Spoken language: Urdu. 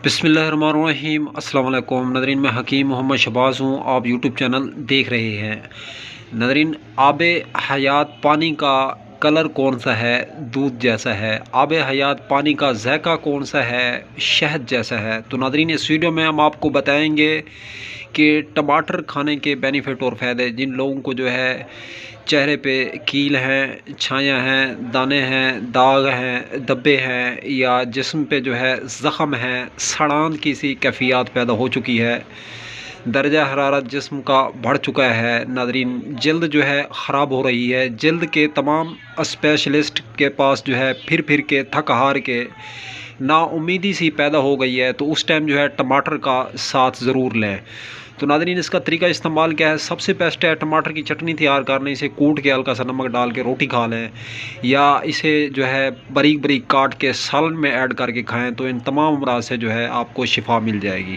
بسم اللہ الرحمن الرحیم۔ السلام علیکم ناظرین، میں حکیم محمد شہباز ہوں، آپ یوٹیوب چینل دیکھ رہے ہیں۔ ناظرین، آب حیات پانی کا کلر کون سا ہے؟ دودھ جیسا ہے۔ آب حیات پانی کا ذائقہ کون سا ہے؟ شہد جیسا ہے۔ تو ناظرین، اس ویڈیو میں ہم آپ کو بتائیں گے کہ ٹماٹر کھانے کے بینیفٹ اور فائدے، جن لوگوں کو جو ہے چہرے پہ کیل ہیں، چھایاں ہیں، دانے ہیں، داغ ہیں، دبے ہیں، یا جسم پہ جو ہے زخم ہے، سڑان کی سی کیفیات پیدا ہو چکی ہے، درجہ حرارت جسم کا بڑھ چکا ہے، ناظرین جلد جو ہے خراب ہو رہی ہے، جلد کے تمام اسپیشلسٹ کے پاس جو ہے پھر پھر کے تھک ہار کے نا امیدی سی پیدا ہو گئی ہے، تو اس ٹائم جو ہے ٹماٹر کا ساتھ ضرور لیں۔ تو ناظرین، اس کا طریقہ استعمال کیا ہے؟ سب سے بیسٹ ہے ٹماٹر کی چٹنی تیار کرنے، اسے کوٹ کے ہلکا سا نمک ڈال کے روٹی کھا لیں، یا اسے جو ہے باریک باریک کاٹ کے سالن میں ایڈ کر کے کھائیں، تو ان تمام امراض سے جو ہے آپ کو شفا مل جائے گی۔